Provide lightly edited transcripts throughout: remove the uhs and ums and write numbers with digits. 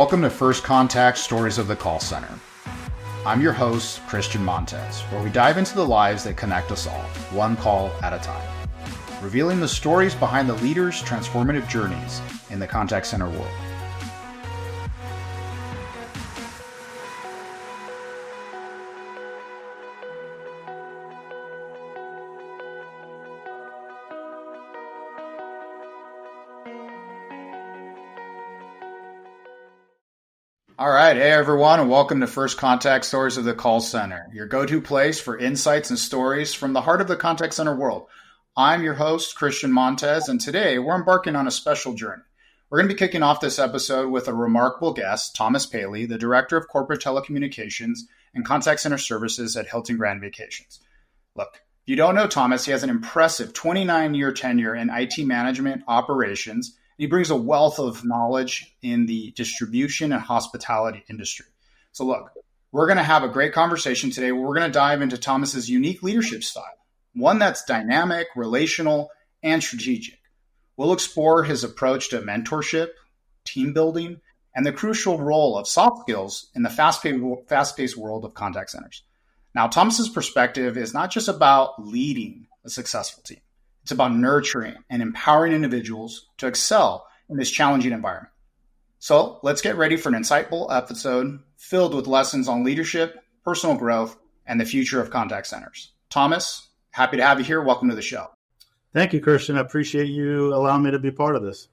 Welcome to First Contact Stories of the Call Center. I'm your host, Christian Montes, where we dive into the lives that connect us all, one call at a time, revealing the stories behind the leaders' transformative journeys in the contact center world. All right. Hey, everyone, and welcome to First Contact Stories of the Call Center, your go-to place for insights and stories from the heart of the contact center world. I'm your host, Christian Montes, and today we're embarking on a special journey. We're going to be kicking off this episode with a remarkable guest, Thomas Paley, the Director of Corporate Telecommunications and Contact Center Services at Hilton Grand Vacations. Look, if you don't know Thomas, he has an impressive 29-year tenure in IT management operations. He brings a wealth of knowledge in the distribution and hospitality industry. So look, we're going to have a great conversation today where we're going to dive into Thomas's unique leadership style, one that's dynamic, relational, and strategic. We'll explore his approach to mentorship, team building, and the crucial role of soft skills in the fast-paced world of contact centers. Now, Thomas's perspective is not just about leading a successful team. It's about nurturing and empowering individuals to excel in this challenging environment. So let's get ready for an insightful episode filled with lessons on leadership, personal growth, and the future of contact centers. Thomas, happy to have you here. Welcome to the show. Thank you, Christian. I appreciate you allowing me to be part of this.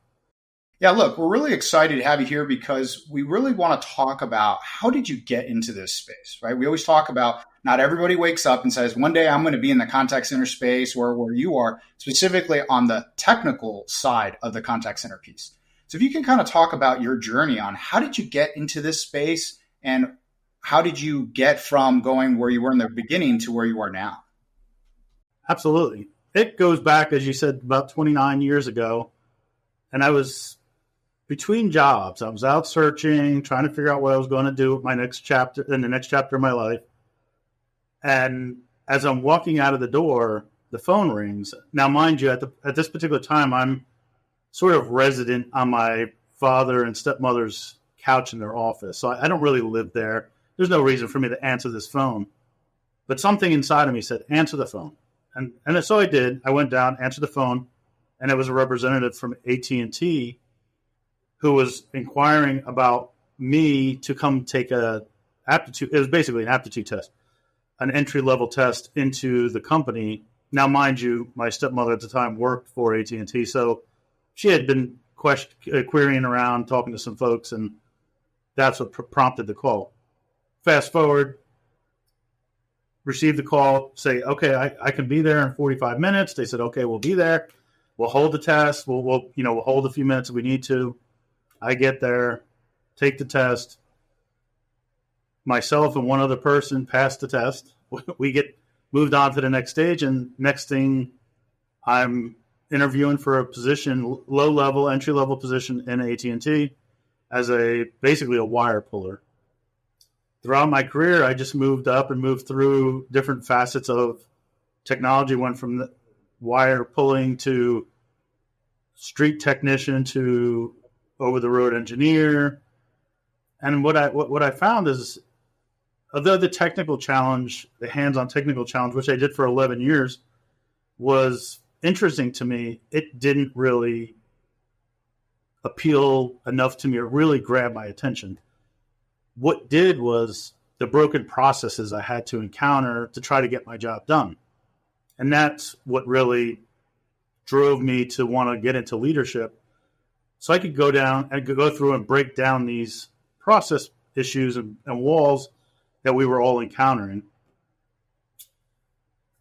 Yeah, look, we're really excited to have you here because we really want to talk about how did you get into this space, right? We always talk about not everybody wakes up and says, one day I'm going to be in the contact center space where you are, specifically on the technical side of the contact center piece. So if you can kind of talk about your journey on how did you get into this space and how did you get from going where you were in the beginning to where you are now? Absolutely. It goes back, as you said, about 29 years ago. And I was between jobs. I was out searching, trying to figure out what I was going to do with my next chapter, in the next chapter of my life. And as I'm walking out of the door, the phone rings. Now, mind you, at this particular time, I'm sort of resident on my father and stepmother's couch in their office. So I don't really live there. There's no reason for me to answer this phone. But something inside of me said, answer the phone. And so I did. I went down, answered the phone, and it was a representative from AT&T who was inquiring about me to come take a aptitude. It was basically an aptitude test, an entry-level test into the company. Now, mind you, my stepmother at the time worked for AT&T, so she had been querying around, talking to some folks, and that's what prompted the call. Fast forward, received the call, say, okay, I can be there in 45 minutes. They said, okay, we'll be there. We'll hold the test. We'll hold a few minutes if we need to. I get there, take the test. Myself and one other person passed the test. We get moved on to the next stage, and next thing, I'm interviewing for a position, low-level, entry-level position in AT&T as basically a wire puller. Throughout my career, I just moved up and moved through different facets of technology, went from the wire pulling to street technician to over-the-road engineer. And what I found is, although the technical challenge, the hands-on technical challenge, which I did for 11 years, was interesting to me, it didn't really appeal enough to me or really grab my attention. What did was the broken processes I had to encounter to try to get my job done. And that's what really drove me to want to get into leadership. So I could go down and go through and break down these process issues and walls that we were all encountering.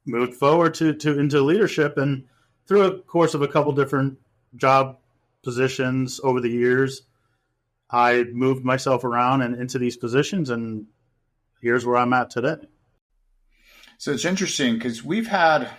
Moved forward to into leadership, and through a course of a couple different job positions over the years, I moved myself around and into these positions, and here's where I'm at today. So it's interesting because we've had,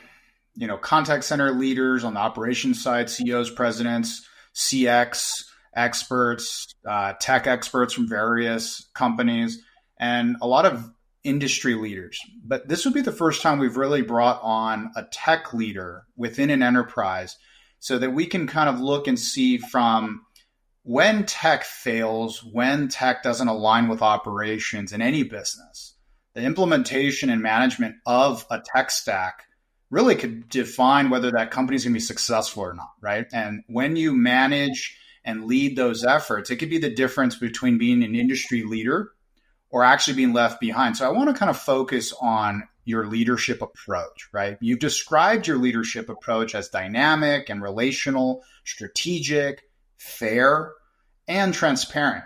contact center leaders on the operations side, CEOs, presidents, CX experts, tech experts from various companies, and a lot of industry leaders. But this would be the first time we've really brought on a tech leader within an enterprise so that we can kind of look and see from when tech fails, when tech doesn't align with operations in any business, the implementation and management of a tech stack really could define whether that company is going to be successful or not, right? And when you manage and lead those efforts, it could be the difference between being an industry leader or actually being left behind. So I want to kind of focus on your leadership approach, right? You've described your leadership approach as dynamic and relational, strategic, fair, and transparent.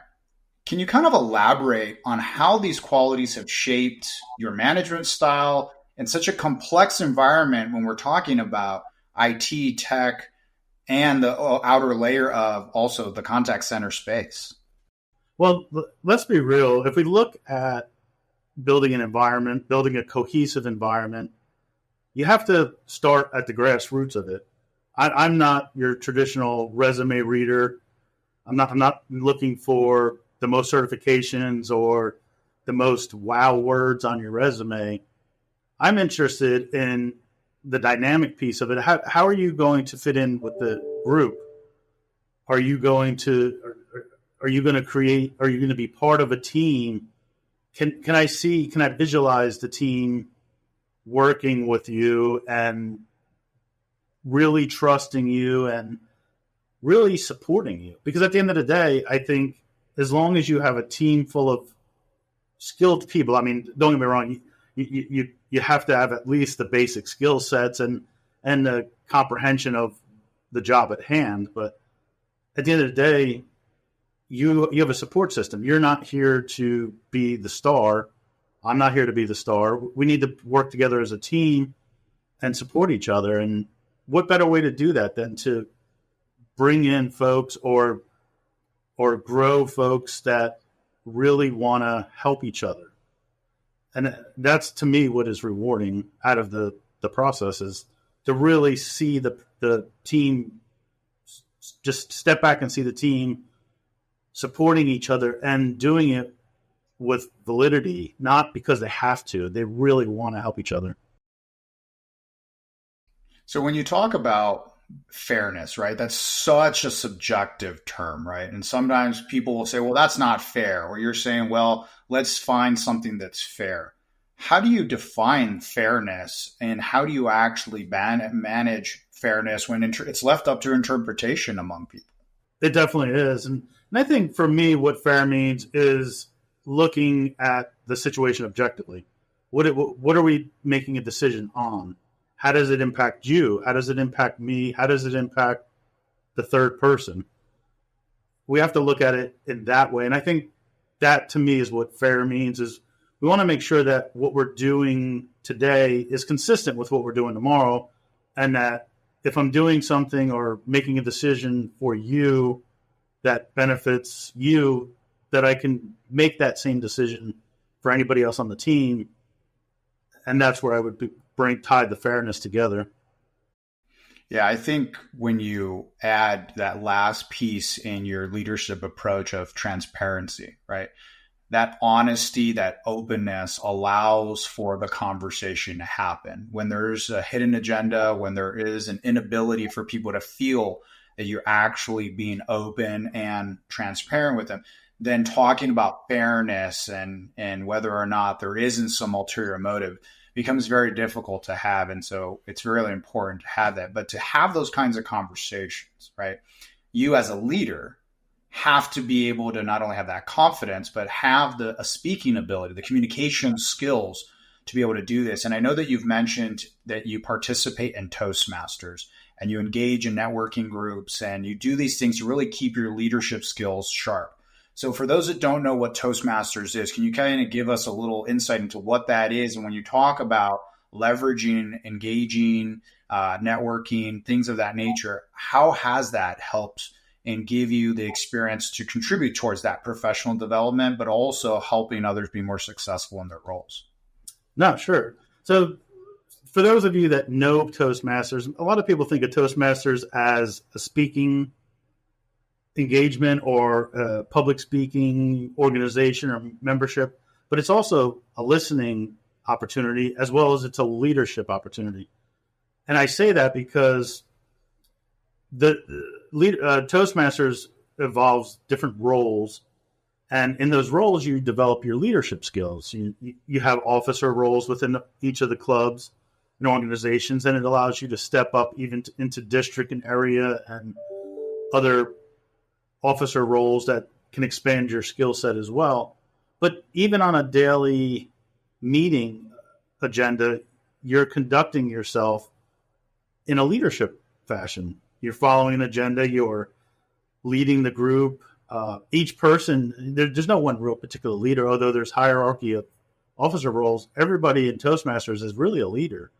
Can you kind of elaborate on how these qualities have shaped your management style in such a complex environment when we're talking about IT, tech, and the outer layer of also the contact center space? Well, let's be real. If we look at building an environment, building a cohesive environment, you have to start at the grassroots of it. I'm not your traditional resume reader. I'm not looking for the most certifications or the most wow words on your resume. I'm interested in the dynamic piece of it. How are you going to fit in with the group? Are you going to create? Are you going to be part of a team? Can I visualize the team working with you and really trusting you and really supporting you? Because at the end of the day, I think as long as you have a team full of skilled people, I mean, don't get me wrong, you have to have at least the basic skill sets and the comprehension of the job at hand. But at the end of the day, you have a support system. You're not here to be the star. I'm not here to be the star. We need to work together as a team and support each other. And what better way to do that than to bring in folks or grow folks that really want to help each other. And that's, to me, what is rewarding out of the process is to really see the team, just step back and see the team supporting each other and doing it with validity, not because they have to. They really want to help each other. So when you talk about fairness, right, that's such a subjective term, right? And sometimes people will say, well, that's not fair. Or you're saying, well, let's find something that's fair. How do you define fairness, and how do you actually manage fairness when it's left up to interpretation among people? It definitely is. And I think for me, what fair means is looking at the situation objectively. What are we making a decision on? How does it impact you? How does it impact me? How does it impact the third person? We have to look at it in that way. And I think that, to me, is what fair means, is we want to make sure that what we're doing today is consistent with what we're doing tomorrow. And that if I'm doing something or making a decision for you that benefits you, that I can make that same decision for anybody else on the team. And that's where I would tie the fairness together. Yeah, I think when you add that last piece in your leadership approach of transparency, right? That honesty, that openness allows for the conversation to happen. When there's a hidden agenda, when there is an inability for people to feel that you're actually being open and transparent with them, then talking about fairness and whether or not there isn't some ulterior motive becomes very difficult to have. And so it's really important to have that. But to have those kinds of conversations, right? You as a leader have to be able to not only have that confidence, but have a speaking ability, the communication skills to be able to do this. And I know that you've mentioned that you participate in Toastmasters and you engage in networking groups and you do these things to really keep your leadership skills sharp. So for those that don't know what Toastmasters is, can you kind of give us a little insight into what that is? And when you talk about leveraging, engaging, networking, things of that nature, how has that helped and give you the experience to contribute towards that professional development, but also helping others be more successful in their roles? No, sure. So for those of you that know Toastmasters, a lot of people think of Toastmasters as a speaking engagement or a public speaking organization or membership, but it's also a listening opportunity as well as it's a leadership opportunity. And I say that because the Toastmasters involves different roles. And in those roles, you develop your leadership skills. You have officer roles within each of the clubs and organizations, and it allows you to step up even into district and area and other officer roles that can expand your skill set as well. But even on a daily meeting agenda, you're conducting yourself in a leadership fashion. You're following an agenda, you're leading the group. Each person, there's no one real particular leader, although there's hierarchy of officer roles. Everybody in Toastmasters is really a leader.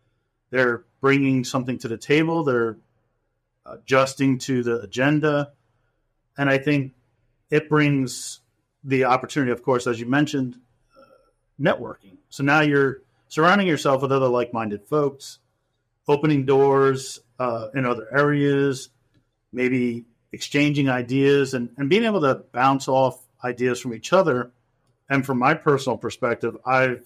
They're bringing something to the table. They're adjusting to the agenda. And I think it brings the opportunity, of course, as you mentioned, networking. So now you're surrounding yourself with other like-minded folks, opening doors in other areas, maybe exchanging ideas and being able to bounce off ideas from each other. And from my personal perspective, I've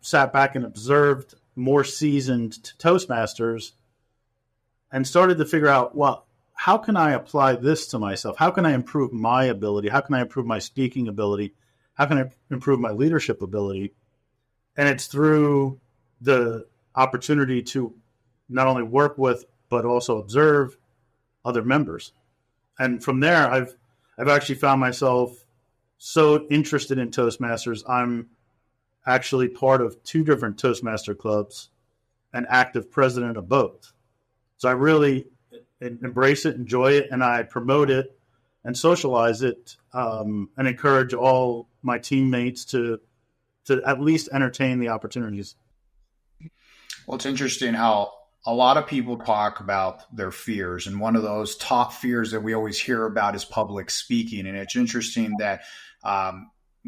sat back and observed more seasoned Toastmasters and started to figure out, well, how can I apply this to myself? How can I improve my ability? How can I improve my speaking ability? How can I improve my leadership ability? And it's through the opportunity to not only work with, but also observe other members. And from there, I've actually found myself so interested in Toastmasters. I'm actually part of 2 different Toastmaster clubs and active president of both. So I really embrace it, enjoy it, and I promote it and socialize it and encourage all my teammates to at least entertain the opportunities. Well, it's interesting how a lot of people talk about their fears, and one of those top fears that we always hear about is public speaking. And it's interesting that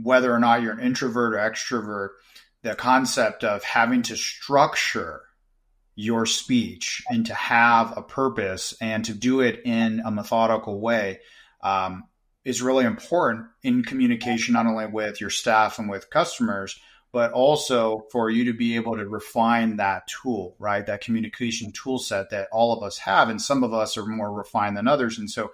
whether or not you're an introvert or extrovert, the concept of having to structure your speech and to have a purpose and to do it in a methodical way is really important in communication, not only with your staff and with customers, but also for you to be able to refine that tool, right? That communication tool set that all of us have. And some of us are more refined than others. And so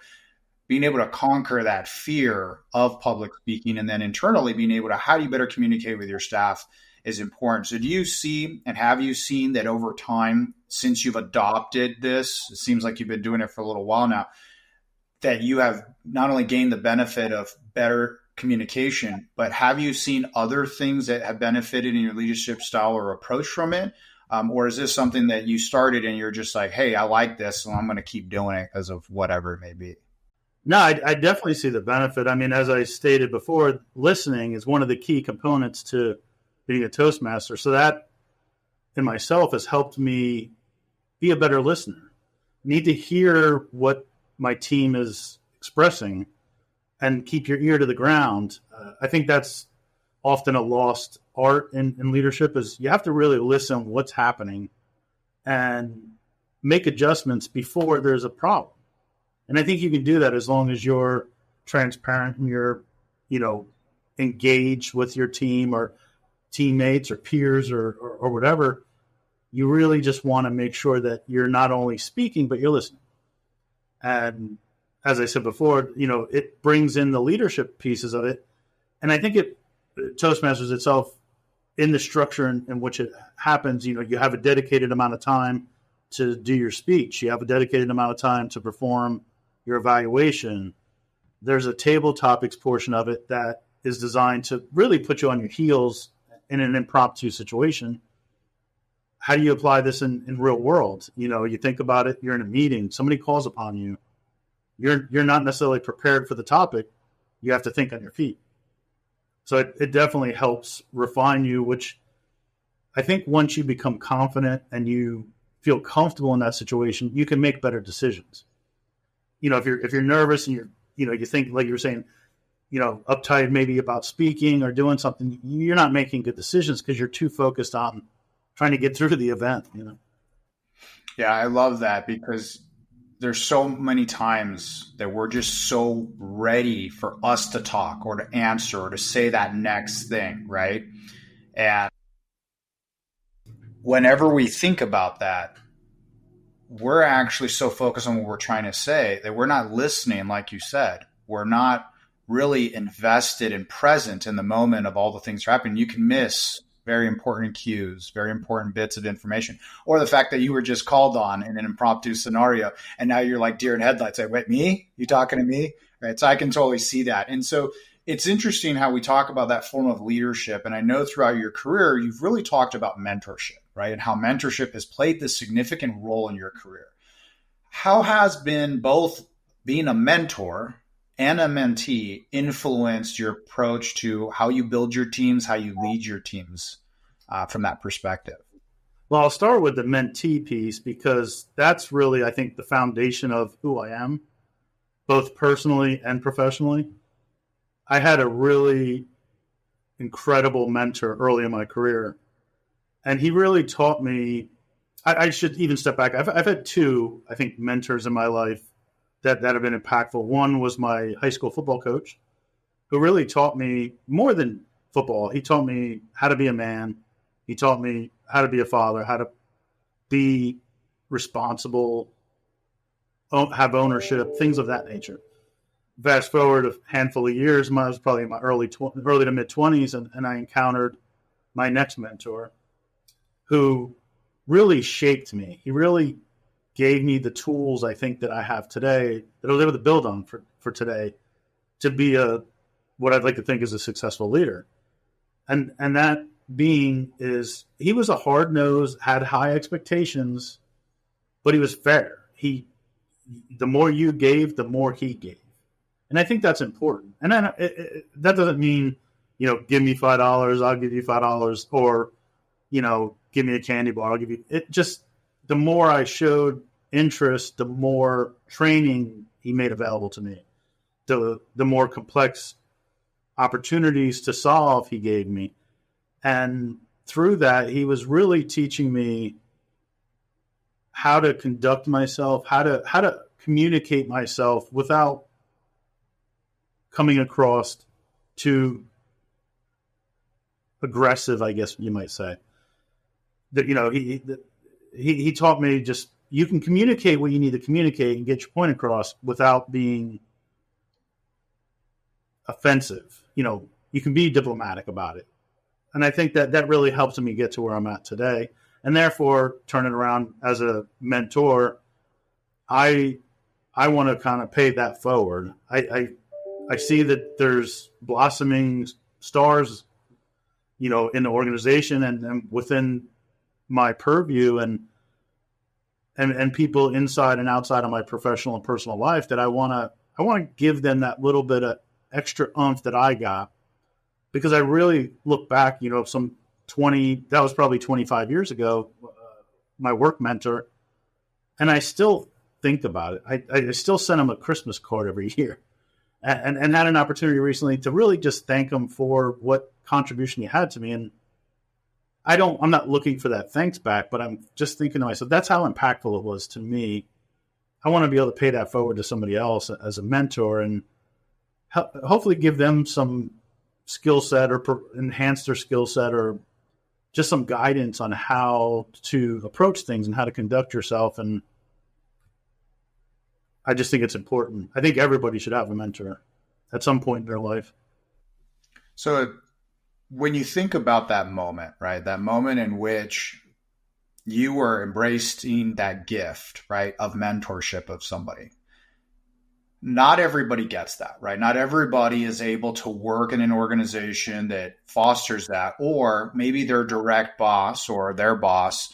being able to conquer that fear of public speaking and then internally being able to, how do you better communicate with your staff is important. So do you see, and have you seen that over time, since you've adopted this, it seems like you've been doing it for a little while now, that you have not only gained the benefit of better communication, but have you seen other things that have benefited in your leadership style or approach from it? Or is this something that you started and you're just like, hey, I like this, and I'm going to keep doing it because of whatever it may be? No, I definitely see the benefit. I mean, as I stated before, listening is one of the key components to being a Toastmaster. So that in myself has helped me be a better listener. I need to hear what my team is expressing and keep your ear to the ground. I think that's often a lost art in leadership, is you have to really listen what's happening and make adjustments before there's a problem. And I think you can do that as long as you're transparent and you're, engaged with your team or teammates or peers or whatever. You really just want to make sure that you're not only speaking, but you're listening. And as I said before, it brings in the leadership pieces of it. And I think Toastmasters itself, in the structure in which it happens, you have a dedicated amount of time to do your speech. You have a dedicated amount of time to perform your evaluation. There's a table topics portion of it that is designed to really put you on your heels in an impromptu situation. How do you apply this in real world? You think about it, you're in a meeting, somebody calls upon you. You're not necessarily prepared for the topic. You have to think on your feet. So it definitely helps refine you, which I think once you become confident and you feel comfortable in that situation, you can make better decisions. If you're nervous and you think, like you were saying, uptight maybe about speaking or doing something, you're not making good decisions because you're too focused on trying to get through the event. Yeah, I love that, because there's so many times that we're just so ready for us to talk or to answer or to say that next thing, right? And whenever we think about that, we're actually so focused on what we're trying to say that we're not listening, like you said. We're not really invested and present in the moment of all the things happening. You can miss very important cues, very important bits of information, or the fact that you were just called on in an impromptu scenario, and now you're like deer in headlights. Like, wait, me? You talking to me? Right? So I can totally see that. And so it's interesting how we talk about that form of leadership. And I know throughout your career, you've really talked about mentorship, right? And how mentorship has played this significant role in your career. How has been both being a mentor and a mentee influenced your approach to how you build your teams, how you lead your teams from that perspective? Well, I'll start with the mentee piece because that's really, I think, the foundation of who I am, both personally and professionally. I had a really incredible mentor early in my career, and he really taught me. I should even step back. I've had two, I think, mentors in my life that have been impactful. One was my high school football coach, who really taught me more than football. He taught me how to be a man. He taught me how to be a father, how to be responsible, have ownership, things of that nature. Fast forward a handful of years, I was probably in my early to mid 20s, and I encountered my next mentor, who really shaped me. He really gave me the tools I think that I have today, that I was able to build on for today, to be what I'd like to think is a successful leader. And that being is, he was a hard-nosed, had high expectations, but he was fair. The more you gave, the more he gave. And I think that's important. And then that doesn't mean, give me $5, I'll give you $5, or, give me a candy bar, I'll give you it. Just the more I showed interest, the more training he made available to me. The more complex opportunities to solve he gave me. And through that, he was really teaching me how to conduct myself, how to communicate myself without coming across too aggressive, I guess you might say. That he taught me, just, you can communicate what you need to communicate and get your point across without being offensive. You can be diplomatic about it. And I think that really helped me get to where I'm at today. And therefore, turning around as a mentor, I want to kind of pay that forward. I see that there's blossoming stars, in the organization and within my purview, and people inside and outside of my professional and personal life, that I want to give them that little bit of extra oomph that I got, because I really look back, that was probably 25 years ago, my work mentor, and I still think about it. I still send him a Christmas card every year, and had an opportunity recently to really just thank him for what contribution he had to me. And I'm not looking for that thanks back, but I'm just thinking to myself, that's how impactful it was to me. I want to be able to pay that forward to somebody else as a mentor, and hopefully give them some skill set, or enhance their skill set, or just some guidance on how to approach things and how to conduct yourself. And I just think it's important. I think everybody should have a mentor at some point in their life. So when you think about that moment, right, that moment in which you were embracing that gift, right, of mentorship of somebody, not everybody gets that, right? Not everybody is able to work in an organization that fosters that, or maybe their direct boss or their boss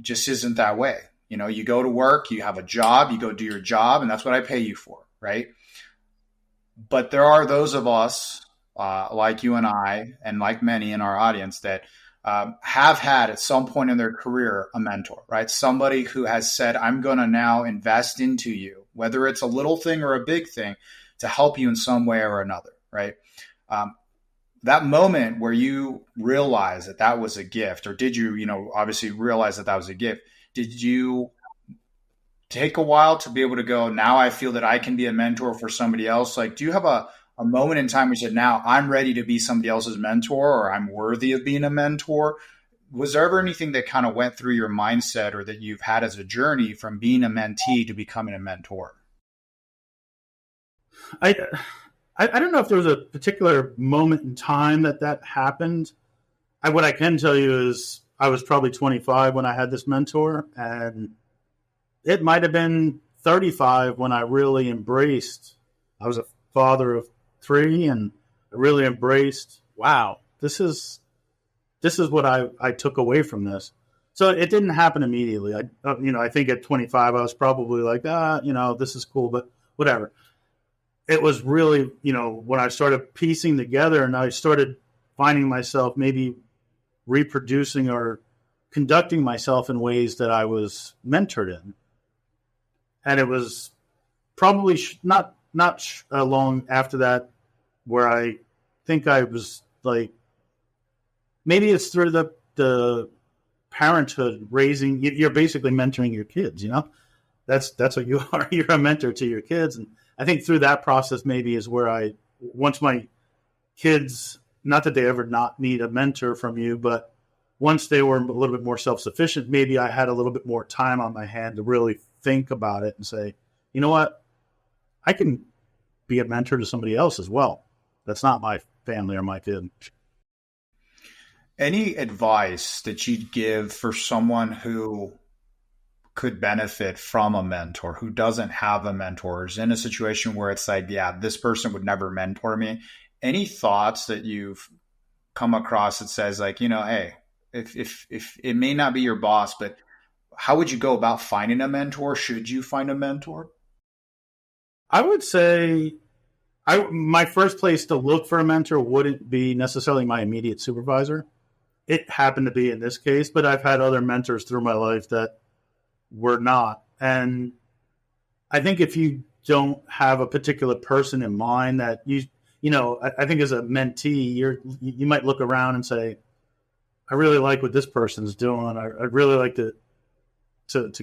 just isn't that way. You go to work, you have a job, you go do your job, and that's what I pay you for, right? But there are those of us like you and I, and like many in our audience, that have had at some point in their career a mentor, right? Somebody who has said, I'm going to now invest into you, whether it's a little thing or a big thing, to help you in some way or another, right? That moment where you realize that was a gift, or did you, obviously realize that was a gift, did you take a while to be able to go, now I feel that I can be a mentor for somebody else? Like, do you have a moment in time where you said, now I'm ready to be somebody else's mentor, or I'm worthy of being a mentor? Was there ever anything that kind of went through your mindset or that you've had as a journey from being a mentee to becoming a mentor? I I don't know if there was a particular moment in time that happened. What I can tell you is I was probably 25 when I had this mentor, and it might have been 35 when I really embraced. I was a father of 3, and I really embraced. Wow, this is what I took away from this. So it didn't happen immediately. I think at 25 I was probably like, this is cool, but whatever. It was really, when I started piecing together and I started finding myself maybe reproducing or conducting myself in ways that I was mentored in. And it was probably not long after that where I think I was like, maybe it's through the parenthood raising. You're basically mentoring your kids, that's what you are. You're a mentor to your kids. And I think through that process maybe is where once my kids, not that they ever not need a mentor from you, but once they were a little bit more self-sufficient, maybe I had a little bit more time on my hand to really think about it and say, you know what, I can be a mentor to somebody else as well. That's not my family or my kid. Any advice that you'd give for someone who could benefit from a mentor, who doesn't have a mentor, is in a situation where it's like, yeah, this person would never mentor me? Any thoughts that you've come across that says like, hey, if it may not be your boss, but how would you go about finding a mentor? Should you find a mentor? I would say my first place to look for a mentor wouldn't be necessarily my immediate supervisor. It happened to be in this case, but I've had other mentors through my life that were not. And I think if you don't have a particular person in mind that I think as a mentee, you might look around and say, I really like what this person's doing. I'd really like to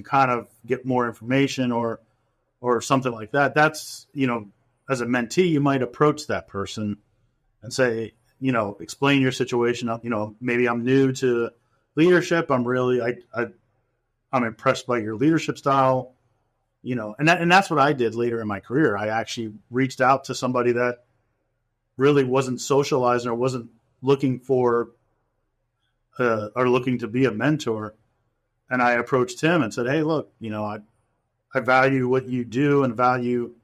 kind of get more information or something like that. That's, as a mentee, you might approach that person and say, explain your situation. Maybe I'm new to leadership. I'm impressed by your leadership style, and that's what I did later in my career. I actually reached out to somebody that really wasn't socializing or wasn't looking for or looking to be a mentor. And I approached him and said, hey, look, I value what you do and value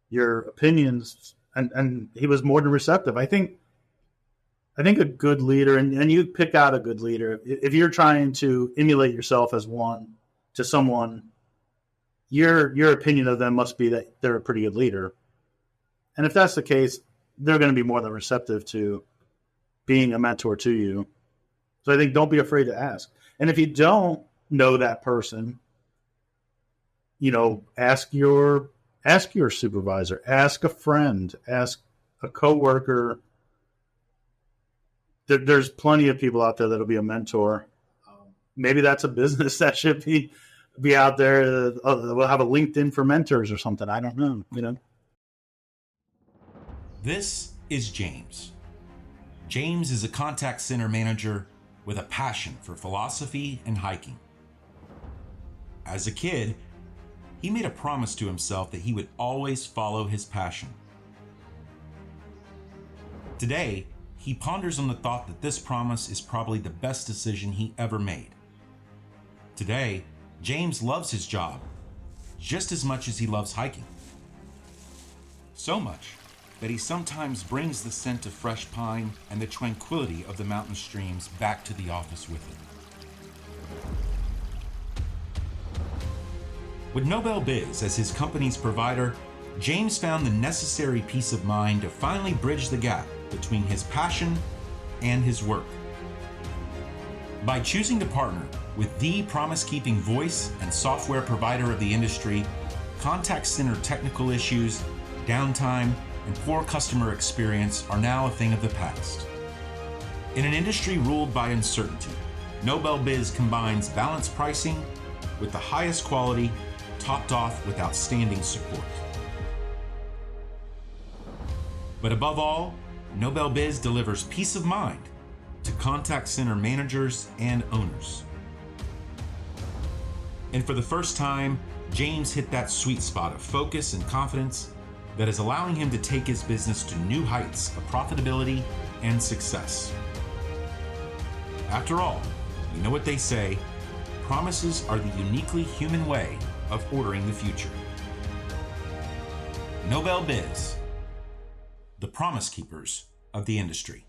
your opinions. And he was more than receptive. I think a good leader, and you pick out a good leader, if you're trying to emulate yourself as one to someone, your opinion of them must be that they're a pretty good leader. And if that's the case, they're going to be more than receptive to being a mentor to you. So I think don't be afraid to ask. And if you don't know that person, ask your supervisor, ask a friend, ask a coworker. There's plenty of people out there that'll be a mentor. Maybe that's a business that should be out there. We'll have a LinkedIn for mentors or something. I don't know. This is James. James is a contact center manager with a passion for philosophy and hiking. As a kid, he made a promise to himself that he would always follow his passion. Today, he ponders on the thought that this promise is probably the best decision he ever made. Today, James loves his job just as much as he loves hiking. So much that he sometimes brings the scent of fresh pine and the tranquility of the mountain streams back to the office with him. With Nobel Biz as his company's provider, James found the necessary peace of mind to finally bridge the gap between his passion and his work. By choosing to partner with the promise-keeping voice and software provider of the industry, contact center technical issues, downtime, and poor customer experience are now a thing of the past. In an industry ruled by uncertainty, Nobel Biz combines balanced pricing with the highest quality, topped off with outstanding support. But above all, Nobel Biz delivers peace of mind to contact center managers and owners. And for the first time, James hit that sweet spot of focus and confidence that is allowing him to take his business to new heights of profitability and success. After all, you know what they say, promises are the uniquely human way of ordering the future. Nobel Biz, the promise keepers of the industry.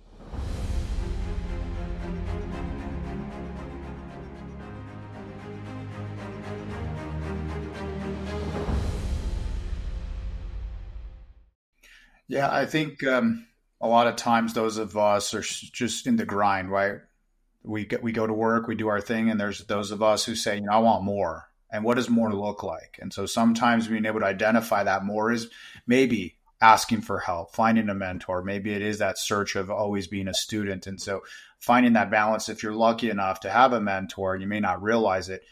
Yeah, I think a lot of times those of us are just in the grind, right? We go to work, we do our thing, and there's those of us who say, I want more. And what does more look like? And so sometimes being able to identify that more is maybe asking for help, finding a mentor. Maybe it is that search of always being a student. And so finding that balance, if you're lucky enough to have a mentor, and you may not realize it,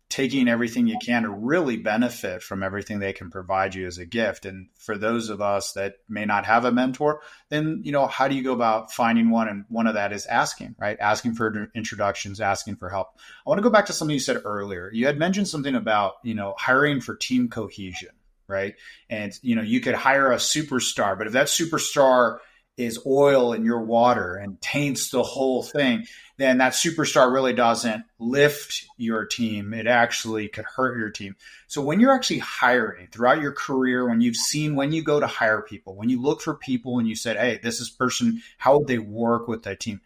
taking everything you can to really benefit from everything they can provide you as a gift. And for those of us that may not have a mentor, then, how do you go about finding one? And one of that is asking, right? Asking for introductions, asking for help. I want to go back to something you said earlier. You had mentioned something about, hiring for team cohesion, right? And, you could hire a superstar, but if that superstar is oil in your water and taints the whole thing, then that superstar really doesn't lift your team. It actually could hurt your team. So when you're actually hiring throughout your career, when you go to hire people, when you look for people and you said, hey, this is person, how would they work with that team?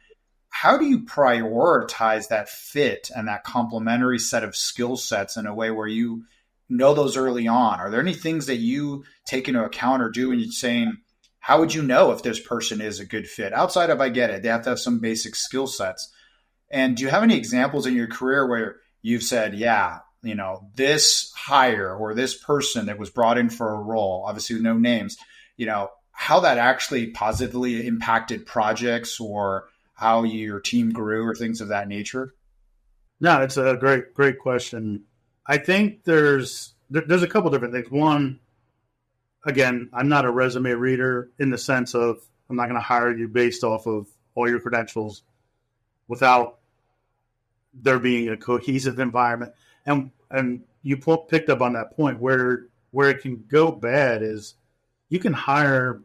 How do you prioritize that fit and that complementary set of skill sets in a way where you know those early on? Are there any things that you take into account or do when you're saying, how would you know if this person is a good fit? Outside of, I get it, they have to have some basic skill sets. And do you have any examples in your career where you've said, yeah, this hire or this person that was brought in for a role, obviously no names, how that actually positively impacted projects or how your team grew or things of that nature? No, it's a great question. I think there's a couple different things. One, again, I'm not a resume reader in the sense of I'm not going to hire you based off of all your credentials without there being a cohesive environment. And you picked up on that point where it can go bad is you can hire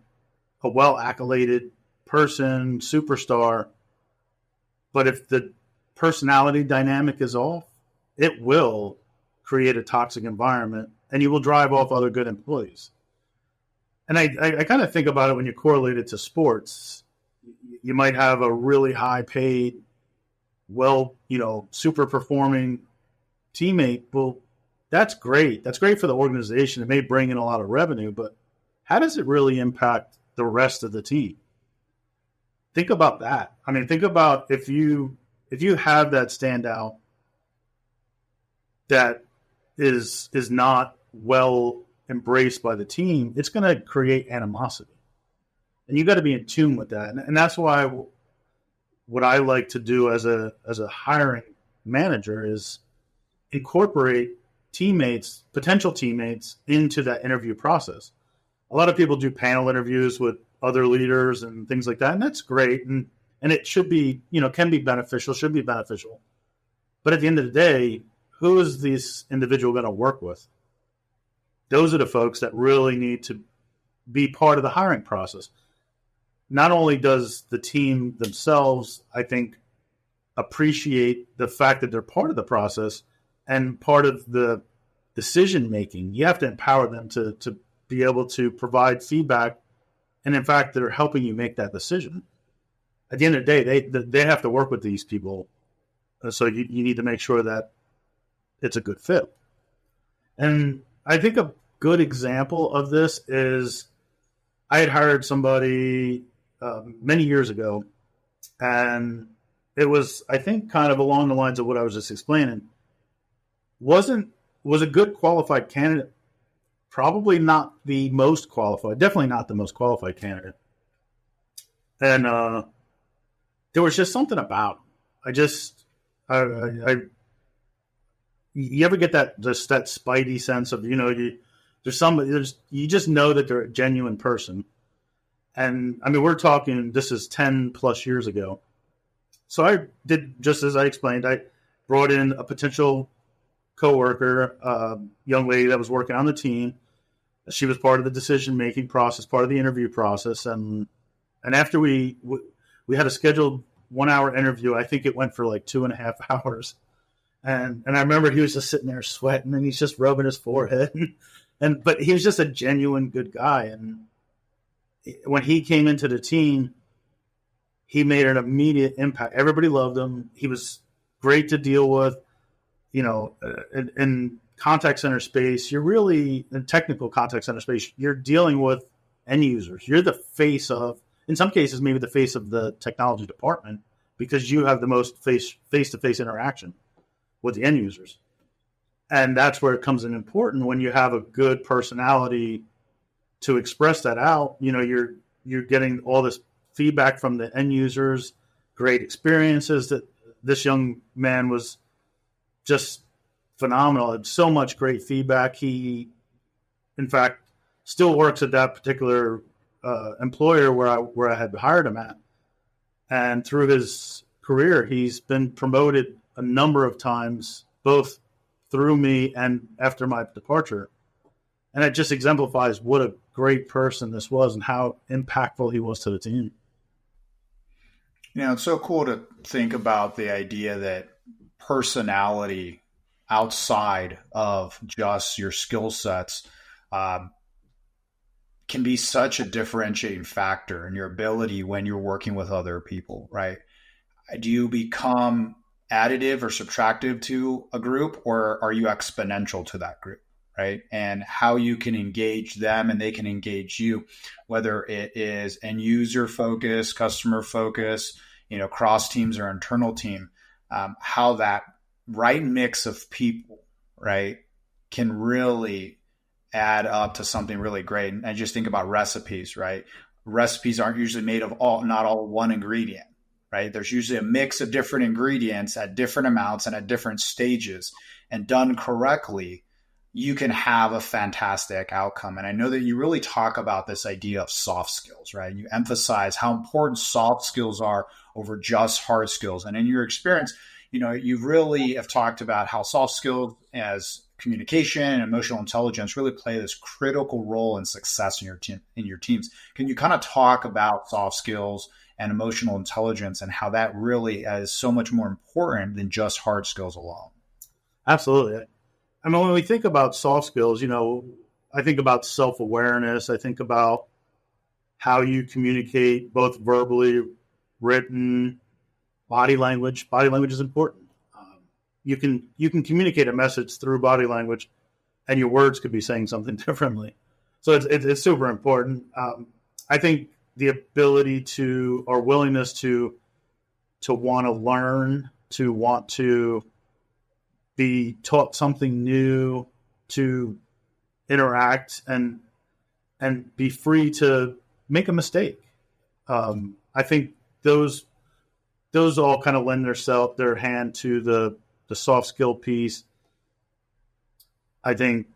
a well-accoladed person, superstar, but if the personality dynamic is off, it will create a toxic environment and you will drive off other good employees. And I kind of think about it when you correlate it to sports. You might have a really high paid, super performing teammate. Well, that's great. That's great for the organization. It may bring in a lot of revenue, but how does it really impact the rest of the team? Think about that. I mean, think about if you have that standout that is not well embraced by the team, it's going to create animosity. And you got to be in tune with that. And that's why what I like to do as a hiring manager is incorporate potential teammates into that interview process. A lot of people do panel interviews with other leaders and things like that. And that's great. And it should be, can be beneficial, should be beneficial. But at the end of the day, who is this individual going to work with? Those are the folks that really need to be part of the hiring process. Not only does the team themselves, I think, appreciate the fact that they're part of the process and part of the decision-making, you have to empower them to be able to provide feedback. And in fact, they're helping you make that decision. At the end of the day, they have to work with these people. So you need to make sure that it's a good fit. And I think a good example of this is I had hired somebody many years ago, and it was, I think, kind of along the lines of what I was just explaining. Was a good qualified candidate, probably not the most qualified, definitely not the most qualified candidate. And there was just something about him. You ever get that spidey sense of, you just know that they're a genuine person. And I mean, we're talking, this is 10 plus years ago. So I did just as I explained. I brought in a potential coworker, young lady that was working on the team. She was part of the decision-making process, part of the interview process. And after we had a scheduled 1-hour interview, I think it went for like 2.5 hours. And I remember he was just sitting there sweating and he's just rubbing his forehead. But he was just a genuine good guy. And when he came into the team, he made an immediate impact. Everybody loved him. He was great to deal with. In contact center space, you're really, in technical contact center space, you're dealing with end users. You're the face of, in some cases, maybe the face of the technology department, because you have the most face-to-face interaction with the end users. And that's where it comes in important when you have a good personality to express that out. You're getting all this feedback from the end users, great experiences. That this young man was just phenomenal. Had so much great feedback. He, in fact, still works at that particular employer where I had hired him at. And through his career, he's been promoted a number of times, both through me and after my departure. And it just exemplifies what a great person this was and how impactful he was to the team. It's so cool to think about the idea that personality outside of just your skill sets can be such a differentiating factor in your ability when you're working with other people, right? Do you become additive or subtractive to a group, or are you exponential to that group, right? And how you can engage them and they can engage you, whether it is end user focus, customer focus, cross teams or internal team, how that right mix of people, right, can really add up to something really great. And I just think about recipes, right? Recipes aren't usually made of not all one ingredient, right? There's usually a mix of different ingredients at different amounts and at different stages, and done correctly, you can have a fantastic outcome. And I know that you really talk about this idea of soft skills, right? You emphasize how important soft skills are over just hard skills. And in your experience, you really have talked about how soft skills as communication and emotional intelligence really play this critical role in success in your teams. Can you kind of talk about soft skills and emotional intelligence and how that really is so much more important than just hard skills alone? Absolutely. I mean, when we think about soft skills, I think about self-awareness. I think about how you communicate both verbally, written, body language. Body language is important. You can communicate a message through body language, and your words could be saying something differently. So it's super important. I think the ability to, or willingness to want to learn, to want to be taught something new, to interact and be free to make a mistake. I think those all kind of lend their hand to the soft skill piece. I think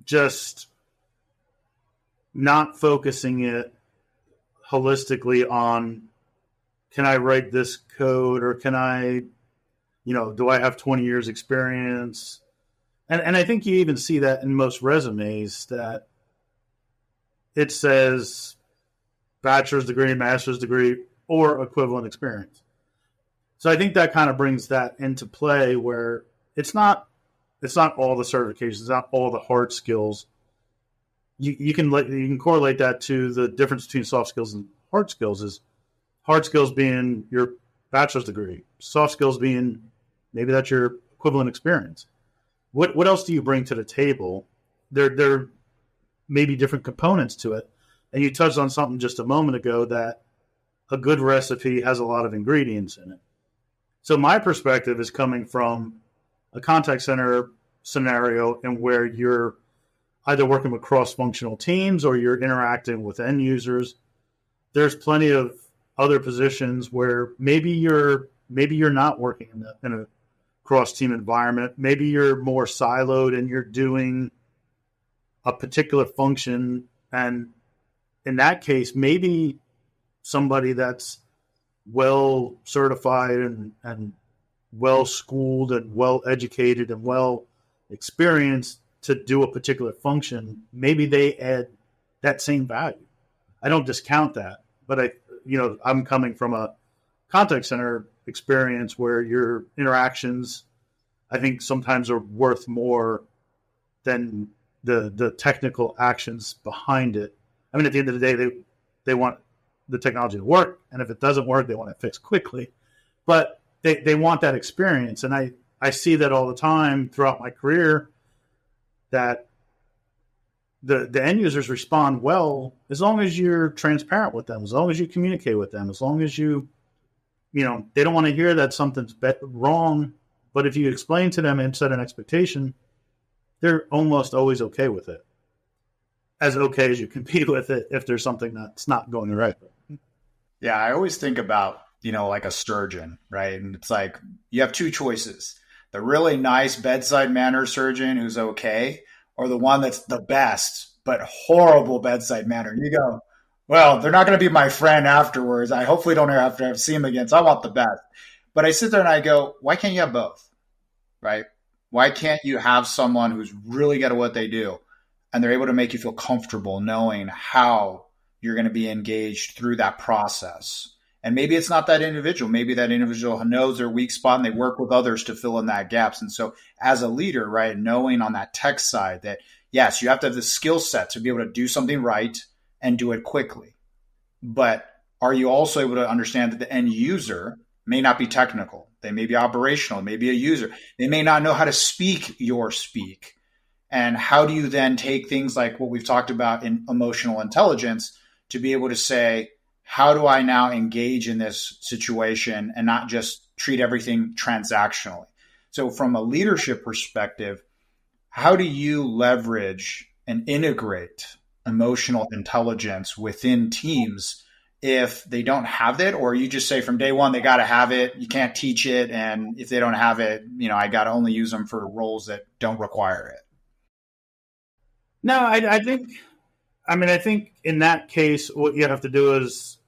just not focusing it holistically on, can I write this code, or can I, do I have 20 years experience? And I think you even see that in most resumes, that it says bachelor's degree, master's degree, or equivalent experience. So I think that kind of brings that into play, where it's not all the certifications, it's not all the hard skills. You can correlate that to the difference between soft skills and hard skills. Is hard skills being your bachelor's degree, soft skills being maybe that's your equivalent experience. What else do you bring to the table? There may be different components to it. And you touched on something just a moment ago, that a good recipe has a lot of ingredients in it. So my perspective is coming from a contact center scenario, and where you're either working with cross-functional teams or you're interacting with end users. There's plenty of other positions where maybe you're not working in a cross-team environment. Maybe you're more siloed and you're doing a particular function. And in that case, maybe somebody that's well certified and well schooled and well educated and well experienced to do a particular function, maybe they add that same value. I don't discount that, but I'm coming from a contact center experience where your interactions, I think, sometimes are worth more than the technical actions behind it. I mean, at the end of the day, they want the technology to work, and if it doesn't work, they want it fixed quickly. But they want that experience, and I see that all the time throughout my career, that the end users respond well as long as you're transparent with them, as long as you communicate with them, as long as they don't want to hear that something's wrong, but if you explain to them and set an expectation, they're almost always okay with it. As okay as you can be with it if there's something that's not going right. Yeah, I always think about, like a surgeon, right? And it's like you have two choices: the really nice bedside manner surgeon who's okay, or the one that's the best but horrible bedside manner. You go, well, they're not going to be my friend afterwards. I hopefully don't have to see him again. So I want the best. But I sit there and I go, why can't you have both, right? Why can't you have someone who's really good at what they do and they're able to make you feel comfortable knowing how you're going to be engaged through that process? And maybe it's not that individual. Maybe that individual knows their weak spot and they work with others to fill in that gaps. And so as a leader, right, knowing on that tech side that, yes, you have to have the skill set to be able to do something right and do it quickly. But are you also able to understand that the end user may not be technical? They may be operational, maybe a user. They may not know how to speak your speak. And how do you then take things like what we've talked about in emotional intelligence to be able to say, how do I now engage in this situation and not just treat everything transactionally? So from a leadership perspective, how do you leverage and integrate emotional intelligence within teams if they don't have it, or you just say from day one, they got to have it, you can't teach it. And if they don't have it, I got to only use them for roles that don't require it. No, I think in that case, what you have to do is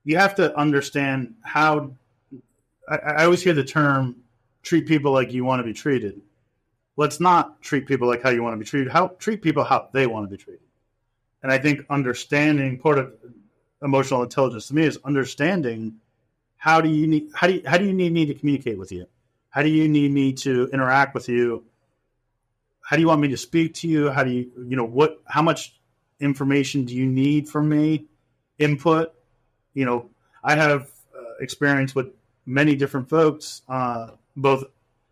you have to understand how. I always hear the term "treat people like you want to be treated." Let's not treat people like how you want to be treated. Treat people how they want to be treated. And I think understanding part of emotional intelligence to me is understanding how do you need me to communicate with you? How do you need me to interact with you? How do you want me to speak to you? How do you, how much information do you need from me? Input. I have experience with many different folks, both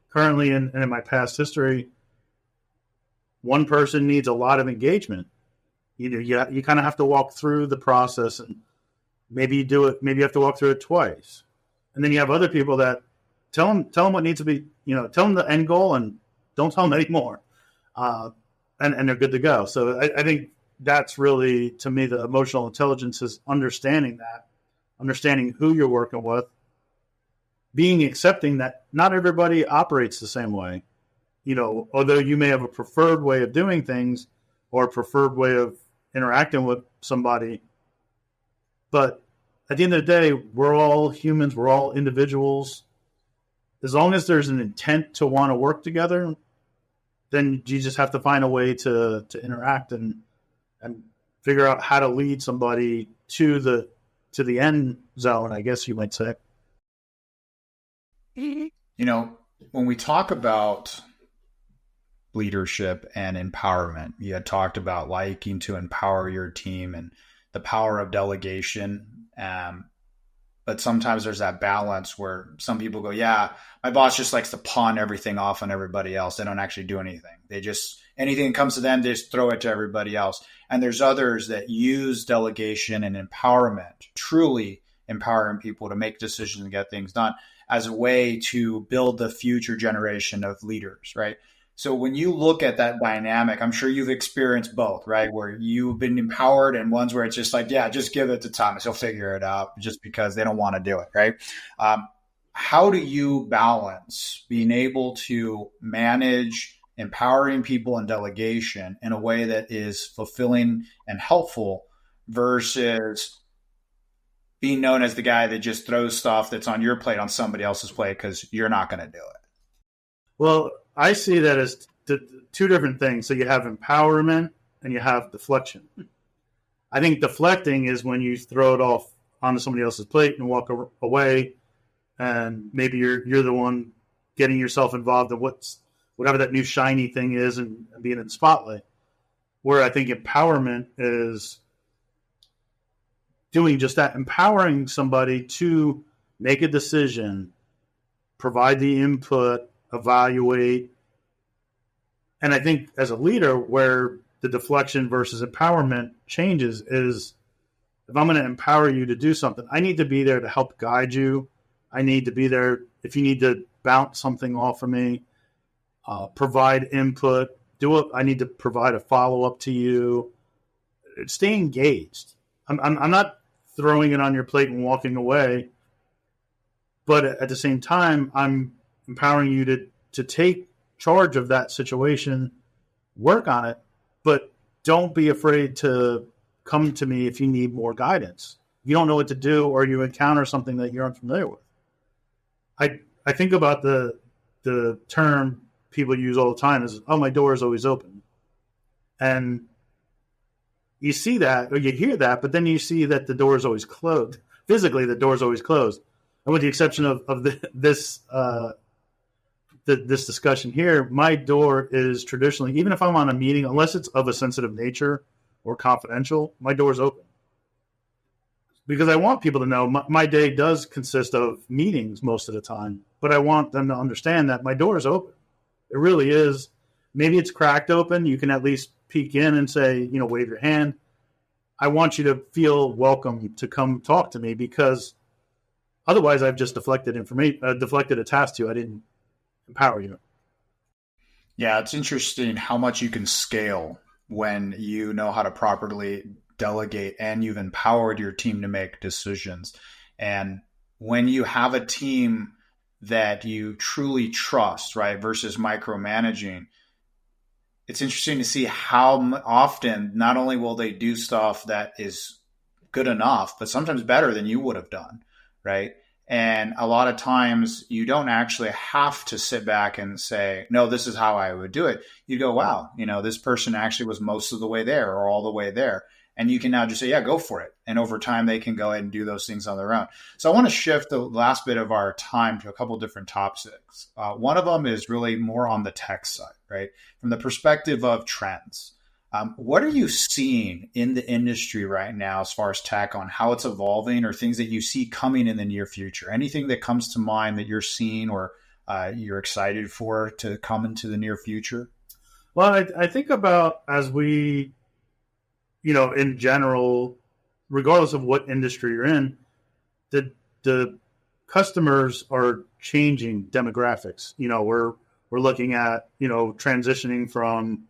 currently and in my past history. One person needs a lot of engagement. You kind of have to walk through the process, and maybe you do it. Maybe you have to walk through it twice, and then you have other people that tell them what needs to be. Tell them the end goal, and don't tell them anymore, and they're good to go. So I think that's really, to me, the emotional intelligence is understanding who you're working with, being accepting that not everybody operates the same way. Although you may have a preferred way of doing things or a preferred way of interacting with somebody, but at the end of the day, we're all humans, we're all individuals. As long as there's an intent to want to work together, then you just have to find a way to interact and figure out how to lead somebody to the end zone, I guess you might say. When we talk about leadership and empowerment, you had talked about liking to empower your team and the power of delegation. But sometimes there's that balance where some people go, yeah, my boss just likes to pawn everything off on everybody else. They don't actually do anything. Anything that comes to them, they just throw it to everybody else. And there's others that use delegation and empowerment, truly empowering people to make decisions and get things done, as a way to build the future generation of leaders, right? So when you look at that dynamic, I'm sure you've experienced both, right? Where you've been empowered and ones where it's just like, yeah, just give it to Thomas. He'll figure it out, just because they don't want to do it, right? How do you balance being able to manage empowering people and delegation in a way that is fulfilling and helpful versus being known as the guy that just throws stuff that's on your plate on somebody else's plate because you're not going to do it. Well, I see that as two different things. So you have empowerment and you have deflection. I think deflecting is when you throw it off onto somebody else's plate and walk away, and maybe you're the one getting yourself involved in whatever that new shiny thing is and being in the spotlight. Where I think empowerment is doing just that, empowering somebody to make a decision, provide the input, evaluate. And I think as a leader, where the deflection versus empowerment changes is, if I'm going to empower you to do something, I need to be there to help guide you. I need to be there if you need to bounce something off of me, provide input, I need to provide a follow-up to you. Stay engaged. I'm not throwing it on your plate and walking away, but at the same time, I'm empowering you to take charge of that situation, work on it, but don't be afraid to come to me if you need more guidance. If you don't know what to do or you encounter something that you're unfamiliar with. I think about the term people use all the time is, oh, my door is always open. And you see that, or you hear that, but then you see that the door is always closed. Physically, the door is always closed. And with the exception of this discussion here, my door is traditionally, even if I'm on a meeting, unless it's of a sensitive nature or confidential, my door is open. Because I want people to know my day does consist of meetings most of the time, but I want them to understand that my door is open. It really is. Maybe it's cracked open. You can at least peek in and say, wave your hand. I want you to feel welcome to come talk to me, because otherwise I've just deflected a task to you. I didn't empower you. Yeah, it's interesting how much you can scale when you know how to properly delegate and you've empowered your team to make decisions. And when you have a team that you truly trust, right, versus micromanaging, it's interesting to see how often not only will they do stuff that is good enough, but sometimes better than you would have done, right? And a lot of times you don't actually have to sit back and say, no, this is how I would do it. You go, wow, this person actually was most of the way there or all the way there. And you can now just say, yeah, go for it. And over time, they can go ahead and do those things on their own. So I want to shift the last bit of our time to a couple of different topics. One of them is really more on the tech side, right? From the perspective of trends. What are you seeing in the industry right now as far as tech, on how it's evolving, or things that you see coming in the near future? Anything that comes to mind that you're seeing or you're excited for to come into the near future? Well, I think about, as we, in general, regardless of what industry you're in, the customers are changing demographics. We're looking at, transitioning from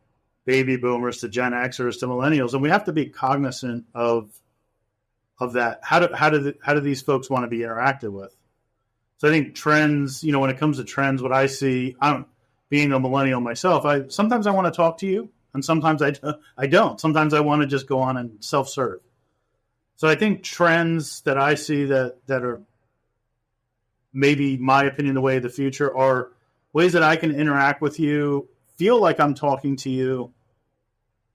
baby boomers to Gen Xers to millennials, and we have to be cognizant of that. How do these folks want to be interacted with? So I think trends, when it comes to trends, what I see, being a millennial myself, sometimes I want to talk to you, and sometimes I don't. Sometimes I want to just go on and self-serve. So I think trends that I see that are maybe, my opinion, the way of the future are ways that I can interact with you, feel like I'm talking to you,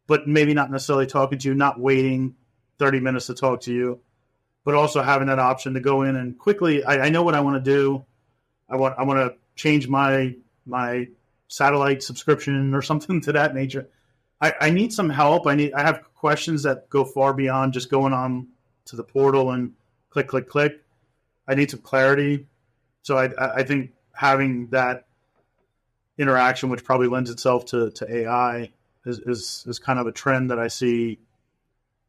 but maybe not necessarily talking to you, not waiting 30 minutes to talk to you, but also having that option to go in and quickly, I know what I want to do. I want to change my satellite subscription or something to that nature. I need some help. I have questions that go far beyond just going on to the portal and click, click, click. I need some clarity. So I think having that interaction, which probably lends itself to AI, is kind of a trend that I see.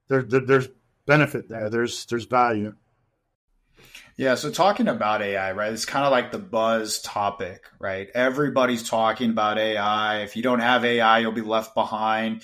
There's benefit there. There's value. Yeah. So talking about AI, right? It's kind of like the buzz topic, right? Everybody's talking about AI. If you don't have AI, you'll be left behind.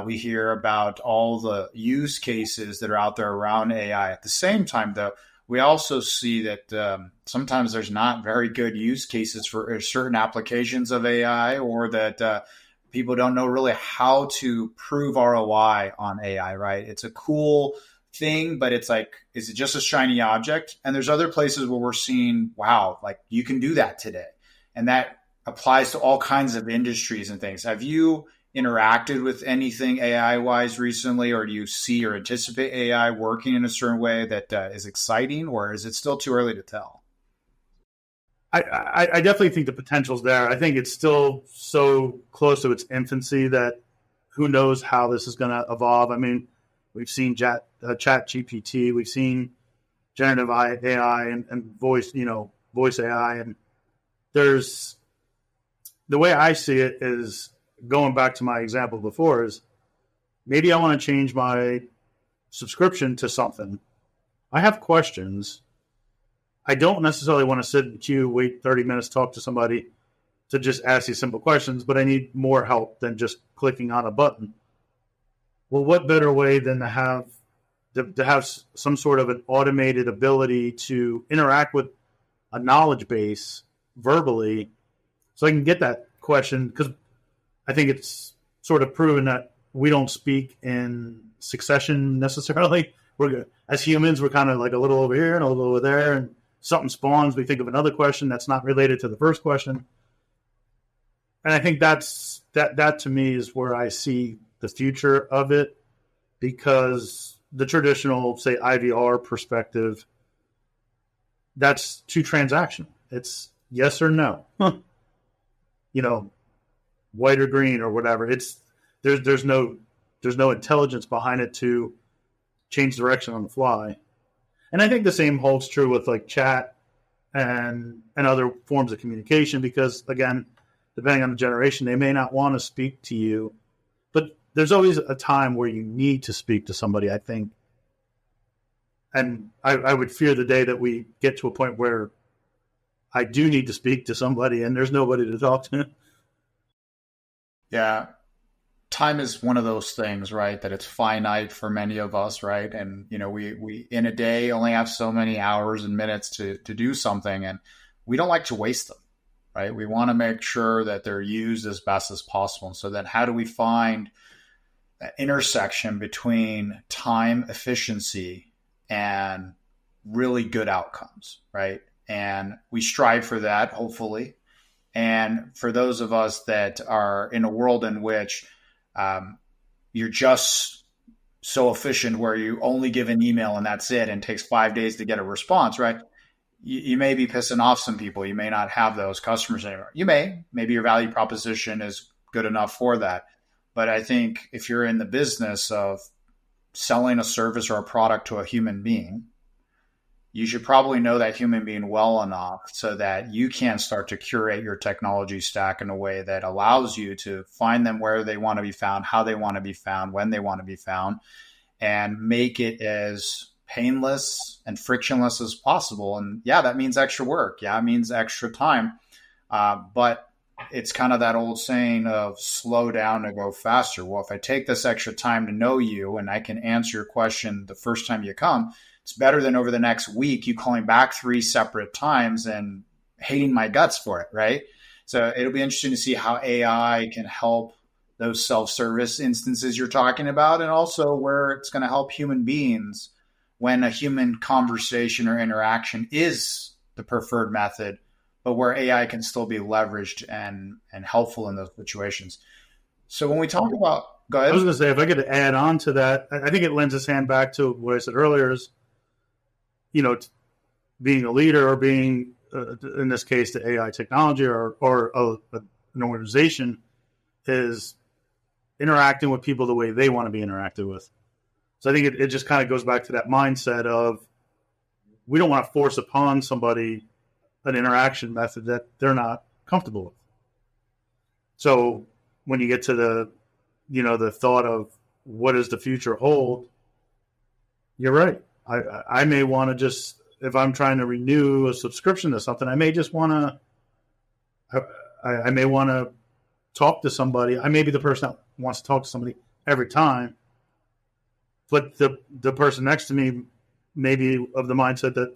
We hear about all the use cases that are out there around AI. At the same time, though, we also see that sometimes there's not very good use cases for certain applications of AI, or that people don't know really how to prove ROI on AI, right? It's a cool thing, but it's like, is it just a shiny object? And there's other places where we're seeing, wow, like you can do that today. And that applies to all kinds of industries and things. Have you interacted with anything AI wise recently, or do you see or anticipate AI working in a certain way that is exciting, or is it still too early to tell? I definitely think the potential's there. I think it's still so close to its infancy that who knows how this is going to evolve. I mean, we've seen Chat GPT, we've seen generative AI and voice AI, and there's the way I see it is going back to my example before is maybe I want to change my subscription to something. I have questions. I don't necessarily want to sit in queue, wait 30 minutes, talk to somebody to just ask these simple questions, but I need more help than just clicking on a button. Well, what better way than to have some sort of an automated ability to interact with a knowledge base verbally so I can get that question, because I think it's sort of proven that we don't speak in succession necessarily. As humans, we're kind of like a little over here and a little over there, and something spawns, we think of another question that's not related to the first question. And I think that to me is where I see the future of it, because the traditional, say, IVR perspective, that's too transactional. It's yes or no. White or green or whatever. There's no intelligence behind it to change direction on the fly. And I think the same holds true with like chat and other forms of communication, because again, depending on the generation, they may not want to speak to you, but there's always a time where you need to speak to somebody, I think. And I would fear the day that we get to a point where I do need to speak to somebody and there's nobody to talk to. Yeah. Time is one of those things, right? That it's finite for many of us, right? And, we in a day only have so many hours and minutes to do something, and we don't like to waste them, right? We want to make sure that they're used as best as possible. And so then how do we find that intersection between time efficiency and really good outcomes, right? And we strive for that, hopefully. And for those of us that are in a world in which you're just so efficient where you only give an email and that's it, and it takes 5 days to get a response, right? You may be pissing off some people. You may not have those customers anymore. Maybe your value proposition is good enough for that. But I think if you're in the business of selling a service or a product to a human being, you should probably know that human being well enough so that you can start to curate your technology stack in a way that allows you to find them where they want to be found, how they want to be found, when they want to be found, and make it as painless and frictionless as possible. And yeah, that means extra work. Yeah, it means extra time. But it's kind of that old saying of slow down to go faster. Well, if I take this extra time to know you and I can answer your question the first time you come, it's better than over the next week you calling back 3 separate times and hating my guts for it, right? So it'll be interesting to see how AI can help those self-service instances you're talking about, and also where it's going to help human beings when a human conversation or interaction is the preferred method, but where AI can still be leveraged and helpful in those situations. So when we talk about, go ahead. I was going to say, if I could add on to that, I think it lends its hand back to what I said earlier is, being a leader or being, in this case, the AI technology or an organization is interacting with people the way they want to be interacted with. So I think it just kind of goes back to that mindset of we don't want to force upon somebody an interaction method that they're not comfortable with. So when you get to the thought of what does the future hold, you're right. I may want to just, if I'm trying to renew a subscription to something, I may just want to, I may want to talk to somebody. I may be the person that wants to talk to somebody every time, but the person next to me may be of the mindset that,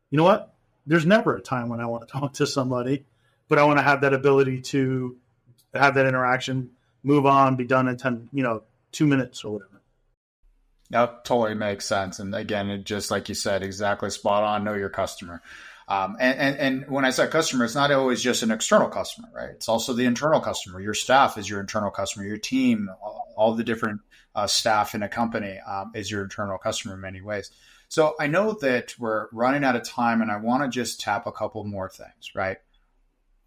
you know what, there's never a time when I want to talk to somebody, but I want to have that ability to have that interaction, move on, be done in 2 minutes or whatever. That totally makes sense. And again, it just like you said, exactly spot on. Know your customer. And when I say customer, it's not always just an external customer, right? It's also the internal customer. Your staff is your internal customer. Your team, all the different staff in a company is your internal customer in many ways. So I know that we're running out of time, and I want to just tap a couple more things, right?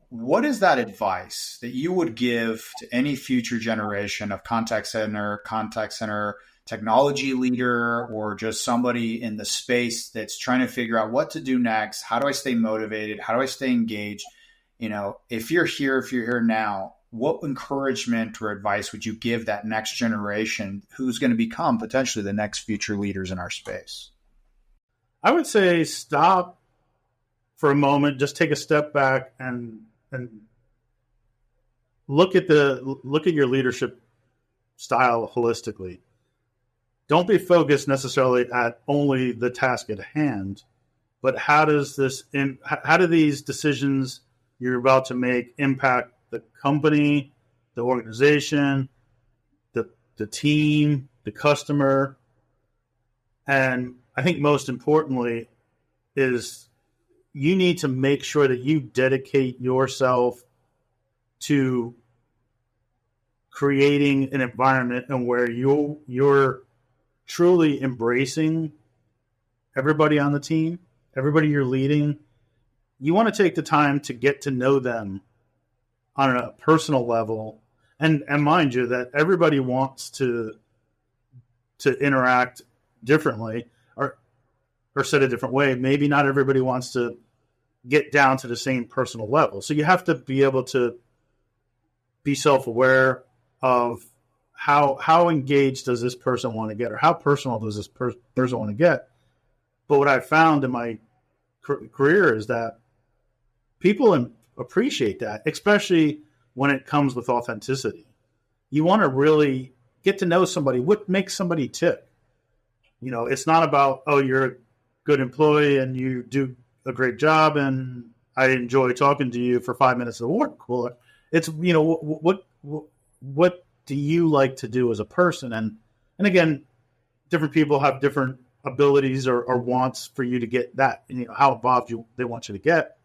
What is that advice that you would give to any future generation of contact center technology leader, or just somebody in the space that's trying to figure out what to do next? How do I stay motivated? How do I stay engaged? If you're here now, what encouragement or advice would you give that next generation who's going to become potentially the next future leaders in our space? I would say stop for a moment, just take a step back and look at your leadership style holistically. Don't be focused necessarily at only the task at hand, but how do these decisions you're about to make impact the company, the organization, the team, the customer? And I think most importantly is you need to make sure that you dedicate yourself to creating an environment and where you're truly embracing everybody on the team, everybody you're leading. You want to take the time to get to know them on a personal level. And mind you, that everybody wants to interact differently or said a different way. Maybe not everybody wants to get down to the same personal level. So you have to be able to be self-aware of how engaged does this person want to get, or how personal does this person want to get. But what I've found in my career is that people appreciate that, especially when it comes with authenticity. You want to really get to know somebody, what makes somebody tick. It's not about, oh, you're a good employee and you do a great job and I enjoy talking to you for 5 minutes at the water cooler. It's, what do you like to do as a person? And again, different people have different abilities or wants for you to get that, how involved they want you to get.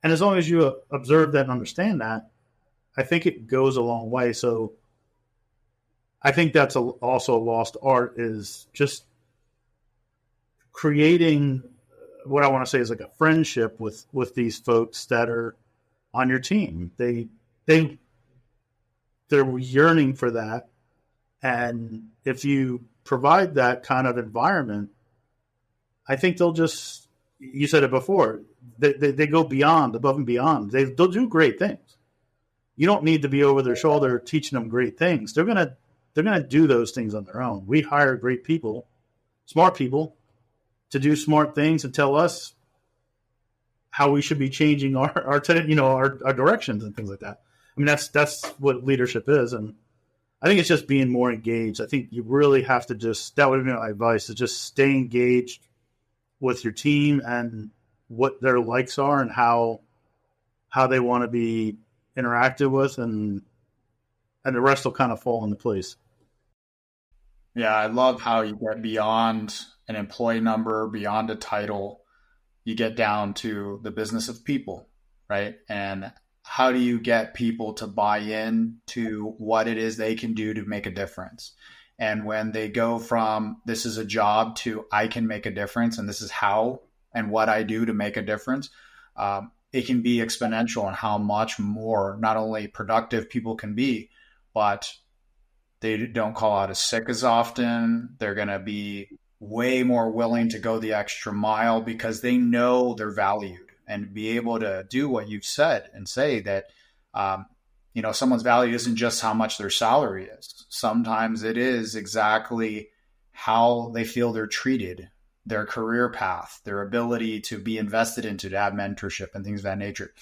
And as long as you observe that and understand that, I think it goes a long way. So I think that's also a lost art, is just creating what I want to say is like a friendship with these folks that are on your team. They're yearning for that. And if you provide that kind of environment, I think they'll just, you said it before, they go above and beyond. They'll do great things. You don't need to be over their shoulder teaching them great things. They're going to do those things on their own. We hire great people, smart people, to do smart things and tell us how we should be changing our directions and things like that. I mean, that's what leadership is. And I think it's just being more engaged. I think you really have to that would be my advice, is just stay engaged with your team and what their likes are and how they want to be interacted with, and the rest will kind of fall into place. Yeah, I love how you get beyond an employee number, beyond a title. You get down to the business of people, right? And how do you get people to buy in to what it is they can do to make a difference? And when they go from this is a job to I can make a difference and this is how and what I do to make a difference, it can be exponential in how much more not only productive people can be, but they don't call out as sick as often. They're going to be way more willing to go the extra mile because they know they're valued, and be able to do what you've said and say that, someone's value isn't just how much their salary is. Sometimes it is exactly how they feel they're treated, their career path, their ability to be invested into, to have mentorship and things of that nature.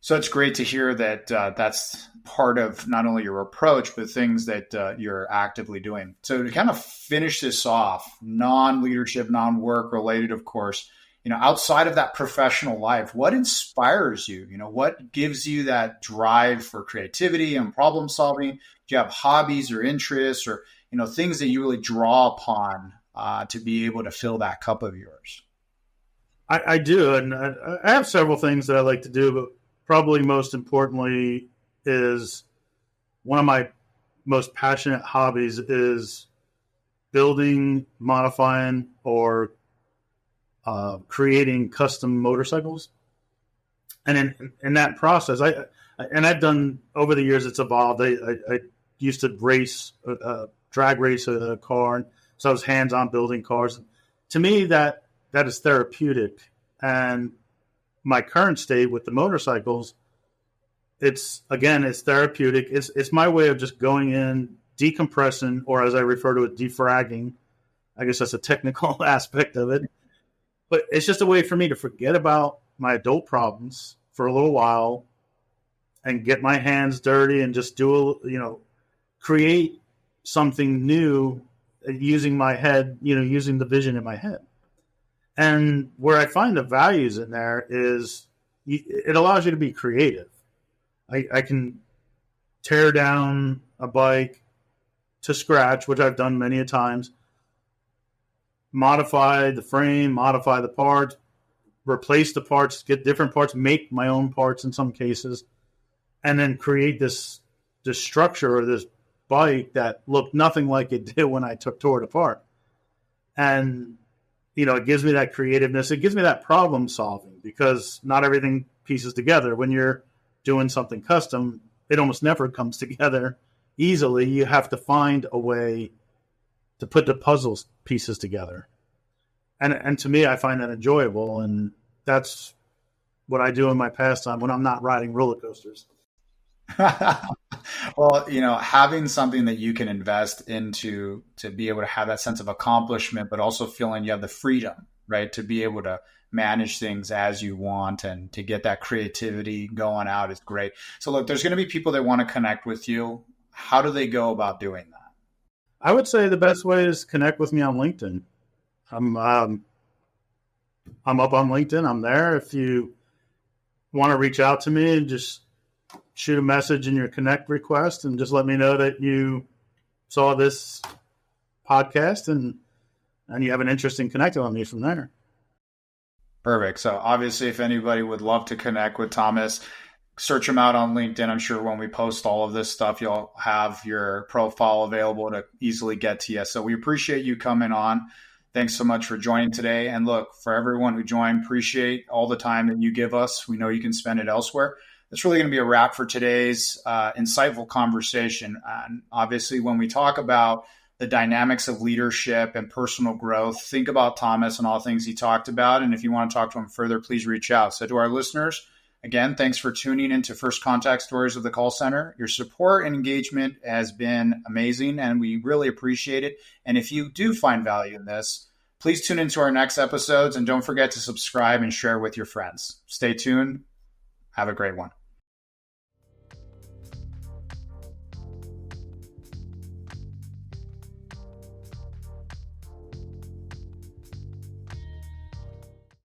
So it's great to hear that that's part of not only your approach, but things that you're actively doing. So to kind of finish this off, non-leadership, non-work related, of course, outside of that professional life, what inspires you? What gives you that drive for creativity and problem solving? Do you have hobbies or interests, or, things that you really draw upon to be able to fill that cup of yours? I do, and I have several things that I like to do, but probably most importantly is one of my most passionate hobbies is building, modifying, or creating custom motorcycles. And in that process, I've done over the years, it's evolved. I used to race, drag race a car, so I was hands-on building cars. To me, that is therapeutic. And my current state with the motorcycles, it's therapeutic. It's my way of just going in, decompressing, or as I refer to it, defragging. I guess that's a technical aspect of it. But it's just a way for me to forget about my adult problems for a little while and get my hands dirty and just create something new using my head, using the vision in my head. And where I find the values in there is it allows you to be creative. I can tear down a bike to scratch, which I've done many a times, modify the frame, modify the parts, replace the parts, get different parts, make my own parts in some cases, and then create this structure or this bike that looked nothing like it did when I tore it apart. And, it gives me that creativeness. It gives me that problem solving because not everything pieces together. When you're doing something custom, it almost never comes together easily. You have to find a way to put the puzzle pieces together. And to me, I find that enjoyable. And that's what I do in my pastime when I'm not riding roller coasters. Well, having something that you can invest into to be able to have that sense of accomplishment, but also feeling you have the freedom, right, to be able to manage things as you want and to get that creativity going out is great. So look, there's going to be people that want to connect with you. How do they go about doing that? I would say the best way is connect with me on LinkedIn. I'm up on LinkedIn. I'm there. If you want to reach out to me, just shoot a message in your connect request and just let me know that you saw this podcast and you have an interest in connecting with me from there. Perfect. So obviously, if anybody would love to connect with Thomas, search him out on LinkedIn. I'm sure when we post all of this stuff, you'll have your profile available to easily get to you. So we appreciate you coming on. Thanks so much for joining today. And look, for everyone who joined, appreciate all the time that you give us. We know you can spend it elsewhere. That's really going to be a wrap for today's insightful conversation. And obviously, when we talk about the dynamics of leadership and personal growth, think about Thomas and all things he talked about. And if you want to talk to him further, please reach out. So to our listeners, again, thanks for tuning into First Contact Stories of the Call Center. Your support and engagement has been amazing, and we really appreciate it. And if you do find value in this, please tune into our next episodes, and don't forget to subscribe and share with your friends. Stay tuned. Have a great one.